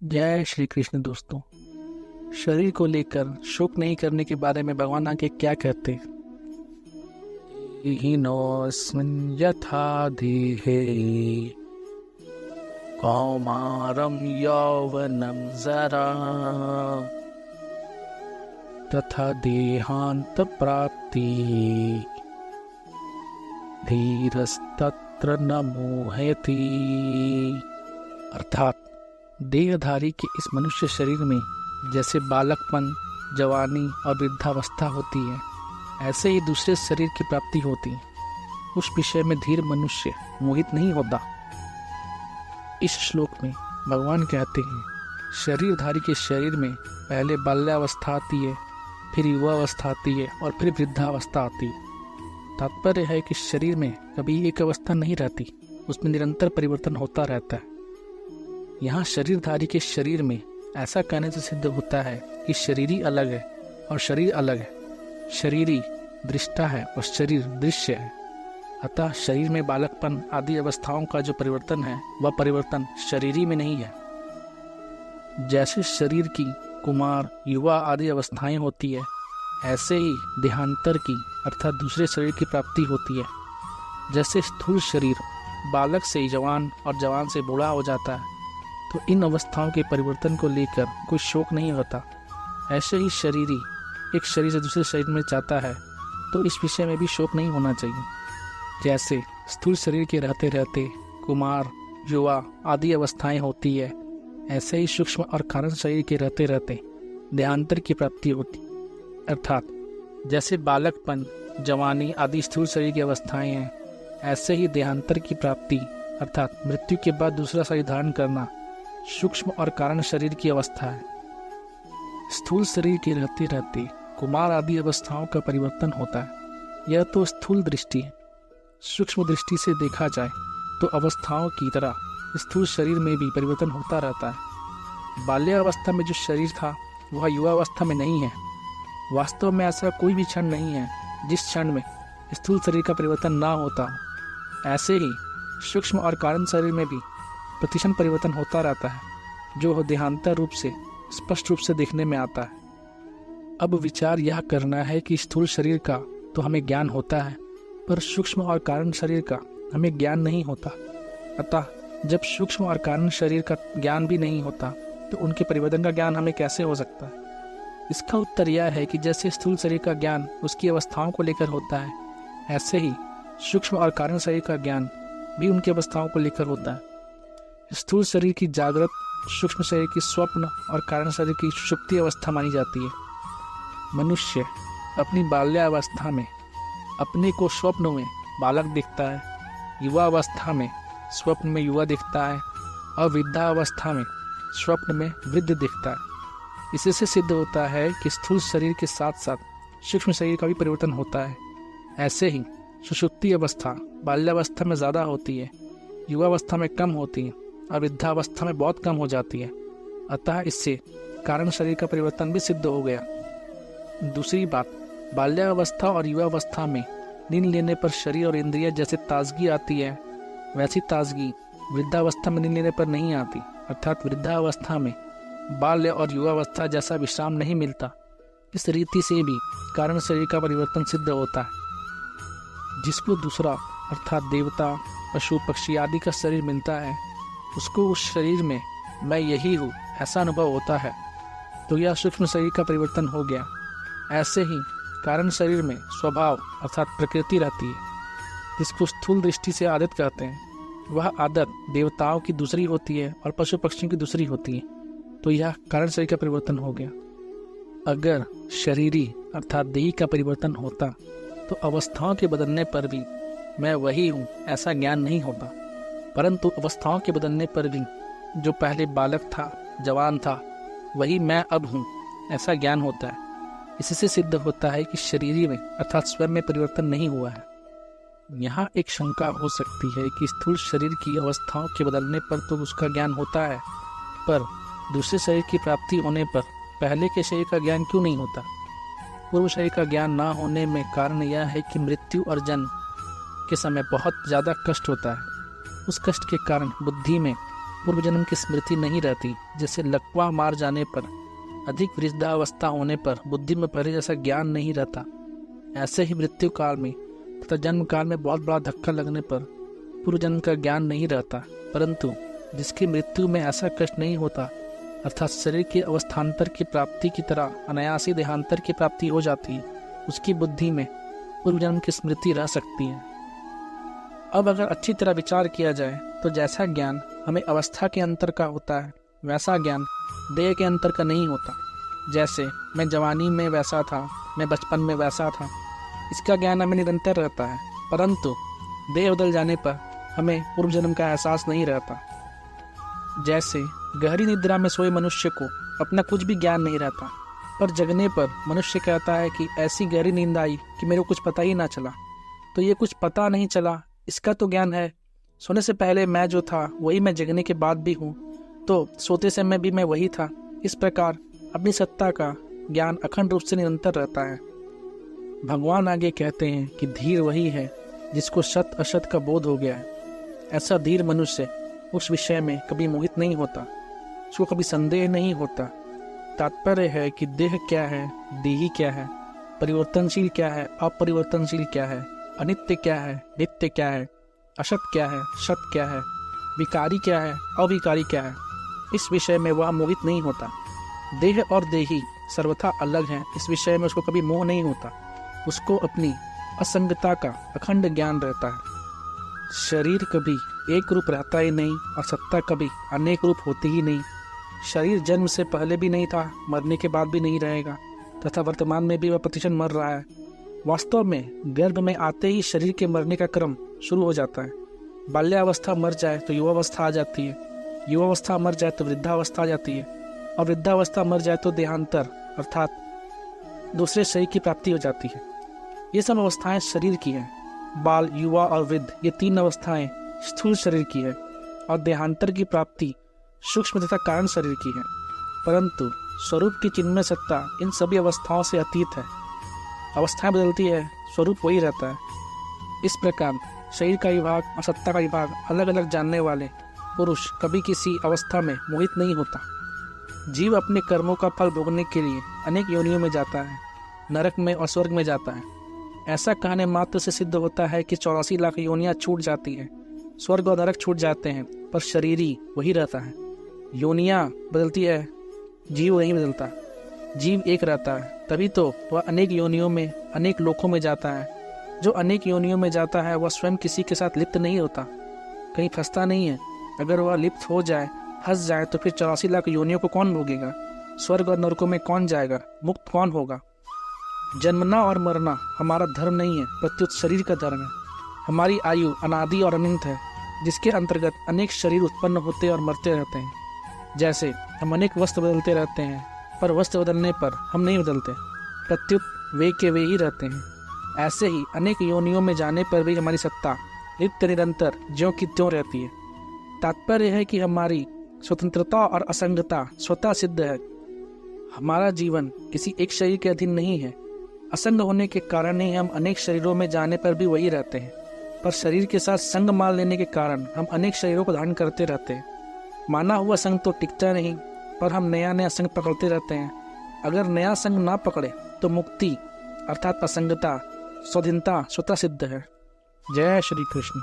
जय श्री कृष्ण दोस्तों। शरीर को लेकर शोक नहीं करने के बारे में भगवान आगे क्या कहते? हीनोऽस्मिन् यथा देहे कौमारं यौवनं जरा तथा देहांत प्राप्ति धीरस्तत्र न मोहयति। अर्थात देहधारी के इस मनुष्य शरीर में जैसे बालकपन, जवानी और वृद्धावस्था होती है, ऐसे ही दूसरे शरीर की प्राप्ति होती है। उस विषय में धीर मनुष्य मोहित नहीं होता। इस श्लोक में भगवान कहते हैं, शरीरधारी के शरीर में पहले बाल्यावस्था आती है, फिर युवावस्था आती है और फिर वृद्धावस्था आती है। तात्पर्य है कि शरीर में कभी एक अवस्था नहीं रहती, उसमें निरंतर परिवर्तन होता रहता है। यहाँ शरीरधारी के शरीर में ऐसा कहने से सिद्ध होता है कि शरीरी अलग है और शरीर अलग है। शरीरी दृष्टा है और शरीर दृश्य है। अतः शरीर में बालकपन आदि अवस्थाओं का जो परिवर्तन है, वह परिवर्तन शरीरी में नहीं है। जैसे शरीर की कुमार, युवा आदि अवस्थाएं होती है, ऐसे ही देहांतर की अर्थात दूसरे शरीर की प्राप्ति होती है। जैसे स्थूल शरीर बालक से जवान और जवान से बूढ़ा हो जाता है, तो इन अवस्थाओं के परिवर्तन को लेकर कोई शोक नहीं होता। ऐसे ही शरीरी एक शरीर से दूसरे शरीर में जाता है, तो इस विषय में भी शोक नहीं होना चाहिए। जैसे स्थूल शरीर के रहते रहते कुमार, युवा आदि अवस्थाएं होती है, ऐसे ही सूक्ष्म और कारण शरीर के रहते रहते देहांतर की प्राप्ति होती। अर्थात जैसे बालकपन, जवानी आदि स्थूल शरीर की अवस्थाएं हैं, ऐसे ही देहांतर की प्राप्ति अर्थात मृत्यु के बाद दूसरा शरीर धारण करना सूक्ष्म और कारण शरीर की अवस्था है। स्थूल शरीर के रहते रहते कुमार आदि अवस्थाओं का परिवर्तन होता है। यह तो स्थूल दृष्टि है। सूक्ष्म दृष्टि से देखा जाए तो अवस्थाओं की तरह स्थूल शरीर में भी परिवर्तन होता रहता है। बाल्यावस्था में जो शरीर था, वह युवावस्था में नहीं है। वास्तव में ऐसा कोई भी क्षण नहीं है जिस क्षण में स्थूल शरीर का परिवर्तन ना होता हो। ऐसे ही सूक्ष्म और कारण शरीर में भी प्रतिक्षण परिवर्तन होता रहता है, जो देहांतर रूप से स्पष्ट रूप से देखने में आता है। अब विचार यह करना है कि स्थूल शरीर का तो हमें ज्ञान होता है, पर सूक्ष्म और कारण शरीर का हमें ज्ञान नहीं होता। अतः जब सूक्ष्म और कारण शरीर का ज्ञान भी नहीं होता, तो उनके परिवर्तन का ज्ञान हमें कैसे हो सकता है? इसका उत्तर यह है कि जैसे स्थूल शरीर का ज्ञान उसकी अवस्थाओं को लेकर होता है, ऐसे ही सूक्ष्म और कारण शरीर का ज्ञान भी उनकी अवस्थाओं को लेकर होता है। स्थूल शरीर की जागृत, सूक्ष्म शरीर की स्वप्न और कारण शरीर की सुषुप्ति अवस्था मानी जाती है। मनुष्य अपनी बाल्यावस्था में अपने को स्वप्न में बालक दिखता है, युवा अवस्था में स्वप्न में युवा दिखता है और वृद्धावस्था में स्वप्न में वृद्ध दिखता है। इससे सिद्ध होता है कि स्थूल शरीर के साथ साथ सूक्ष्म शरीर का भी परिवर्तन होता है। ऐसे ही सुषुप्ति अवस्था बाल्यावस्था में ज़्यादा होती है, युवावस्था में कम होती है और वृद्धावस्था में बहुत कम हो जाती है। अतः इससे कारण शरीर का परिवर्तन भी सिद्ध हो गया। दूसरी बात, बाल्यावस्था और युवावस्था में नींद लेने पर शरीर और इंद्रिय जैसे ताजगी आती है, वैसी ताजगी वृद्धावस्था में नींद लेने पर नहीं आती। अर्थात वृद्धावस्था में बाल्य और युवावस्था जैसा विश्राम नहीं मिलता। इस रीति से भी कारण शरीर का परिवर्तन सिद्ध होता है। जिसको दूसरा अर्थात देवता, पशु, पक्षी आदि का शरीर मिलता है, उसको उस शरीर में मैं यही हूँ ऐसा अनुभव होता है, तो यह सूक्ष्म शरीर का परिवर्तन हो गया। ऐसे ही कारण शरीर में स्वभाव अर्थात प्रकृति रहती है, जिसको स्थूल दृष्टि से आदत कहते हैं। वह आदत देवताओं की दूसरी होती है और पशु पक्षियों की दूसरी होती है, तो यह कारण शरीर का परिवर्तन हो गया। अगर शरीरी अर्थात देही का परिवर्तन होता, तो अवस्थाओं के बदलने पर भी मैं वही हूँ ऐसा ज्ञान नहीं होता। परंतु अवस्थाओं के बदलने पर भी जो पहले बालक था, जवान था, वही मैं अब हूँ ऐसा ज्ञान होता है। इससे सिद्ध होता है कि शरीरी में अर्थात स्वयं में परिवर्तन नहीं हुआ है। यहाँ एक शंका हो सकती है कि स्थूल शरीर की अवस्थाओं के बदलने पर तो उसका ज्ञान होता है, पर दूसरे शरीर की प्राप्ति होने पर पहले के शरीर का ज्ञान क्यों नहीं होता? पूर्व शरीर का ज्ञान ना होने में कारण यह है कि मृत्यु और जन्म के समय बहुत ज़्यादा कष्ट होता है। उस कष्ट के कारण बुद्धि में पूर्व जन्म की स्मृति नहीं रहती। जैसे लकवा मार जाने पर, अधिक वृद्धावस्था होने पर बुद्धि में पहले जैसा ज्ञान नहीं रहता, ऐसे ही मृत्यु काल में तथा जन्म काल में बहुत बड़ा धक्का लगने पर पूर्व जन्म का ज्ञान नहीं रहता। परंतु जिसकी मृत्यु में ऐसा कष्ट नहीं होता, अर्थात शरीर के अवस्थान्तर की प्राप्ति की तरह अनायासी देहांतर की प्राप्ति हो जाती है, उसकी बुद्धि में पूर्व जन्म की स्मृति रह सकती है। अब अगर अच्छी तरह विचार किया जाए तो जैसा ज्ञान हमें अवस्था के अंतर का होता है, वैसा ज्ञान देह के अंतर का नहीं होता। जैसे मैं जवानी में वैसा था, मैं बचपन में वैसा था, इसका ज्ञान हमें निरंतर रहता है, परंतु देह बदल जाने पर हमें पूर्व जन्म का एहसास नहीं रहता। जैसे गहरी निद्रा में सोए मनुष्य को अपना कुछ भी ज्ञान नहीं रहता, पर जगने पर मनुष्य कहता है कि ऐसी गहरी नींद आई कि मेरे को कुछ पता ही ना चला। तो ये कुछ पता नहीं चला, इसका तो ज्ञान है। सोने से पहले मैं जो था वही मैं जगने के बाद भी हूँ, तो सोते समय भी मैं वही था। इस प्रकार अपनी सत्ता का ज्ञान अखंड रूप से निरंतर रहता है। भगवान आगे कहते हैं कि धीर वही है जिसको सत असत का बोध हो गया है। ऐसा धीर मनुष्य उस विषय में कभी मोहित नहीं होता, उसको कभी संदेह नहीं होता। तात्पर्य है कि देह क्या है, देही क्या है, परिवर्तनशील क्या है, अपरिवर्तनशील क्या है, अनित्य क्या है, नित्य क्या है, असत क्या है, सत क्या है, विकारी क्या है, अविकारी क्या है, इस विषय में वह मोहित नहीं होता। देह और देही सर्वथा अलग हैं, इस विषय में उसको कभी मोह नहीं होता। उसको अपनी असंगता का अखंड ज्ञान रहता है। शरीर कभी एक रूप रहता ही नहीं और सत्ता कभी अनेक रूप होती ही नहीं। शरीर जन्म से पहले भी नहीं था, मरने के बाद भी नहीं रहेगा, तथा वर्तमान में भी वह प्रतिक्षण मर रहा है। वास्तव में गर्भ में आते ही शरीर के मरने का क्रम शुरू हो जाता है। बाल्यावस्था मर जाए तो युवावस्था आ जाती है, युवावस्था मर जाए तो वृद्धावस्था आ जाती है, और वृद्धावस्था मर जाए तो देहांतर अर्थात दूसरे शरीर की प्राप्ति हो जाती है। ये सब अवस्थाएं शरीर की हैं। बाल, युवा और वृद्ध, ये तीन अवस्थाएं स्थूल शरीर की है, और देहांतर की प्राप्ति सूक्ष्म तथा कारण शरीर की है। परंतु स्वरूप की चिन्मय सत्ता इन सभी अवस्थाओं से अतीत है। अवस्थाएं बदलती है, स्वरूप वही रहता है। इस प्रकार शरीर का विभाग और सत्ता का विभाग अलग अलग जानने वाले पुरुष कभी किसी अवस्था में मोहित नहीं होता। जीव अपने कर्मों का फल भोगने के लिए अनेक योनियों में जाता है, नरक में और स्वर्ग में जाता है। ऐसा कहने मात्र से सिद्ध होता है कि 84 लाख योनियां छूट जाती हैं, स्वर्ग और नरक छूट जाते हैं, पर शरीरी वही रहता है। योनियां बदलती है, जीव नहीं बदलता। जीव एक रहता है, तभी तो वह अनेक योनियों में, अनेक लोकों में जाता है। जो अनेक योनियों में जाता है वह स्वयं किसी के साथ लिप्त नहीं होता, कहीं फंसता नहीं है। अगर वह लिप्त हो जाए, फंस जाए, तो फिर 84 लाख योनियों को कौन भोगेगा? स्वर्ग और नरकों में कौन जाएगा? मुक्त कौन होगा? जन्मना और मरना हमारा धर्म नहीं है, प्रत्युत शरीर का धर्म है। हमारी आयु अनादि और अनंत है, जिसके अंतर्गत अनेक शरीर उत्पन्न होते और मरते रहते हैं। जैसे हम अनेक वस्त्र बदलते रहते हैं, पर वस्त्र बदलने पर हम नहीं बदलते, प्रत्युत वे के वे ही रहते हैं। ऐसे ही अनेक योनियों में जाने पर भी हमारी सत्ता नित्य निरंतर ज्यों की त्यों रहती है। तात्पर्य है कि हमारी स्वतंत्रता और असंगता स्वतः सिद्ध है। हमारा जीवन किसी एक शरीर के अधीन नहीं है। असंग होने के कारण ही हम अनेक शरीरों में जाने पर भी वही रहते हैं, पर शरीर के साथ संग मान लेने के कारण हम अनेक शरीरों को धारण करते रहते हैं। माना हुआ संग तो टिकता नहीं, पर हम नया नया संग पकड़ते रहते हैं। अगर नया संग ना पकड़े तो मुक्ति अर्थात असंगता, स्वाधीनता स्वतः सिद्ध है। जय श्री कृष्ण।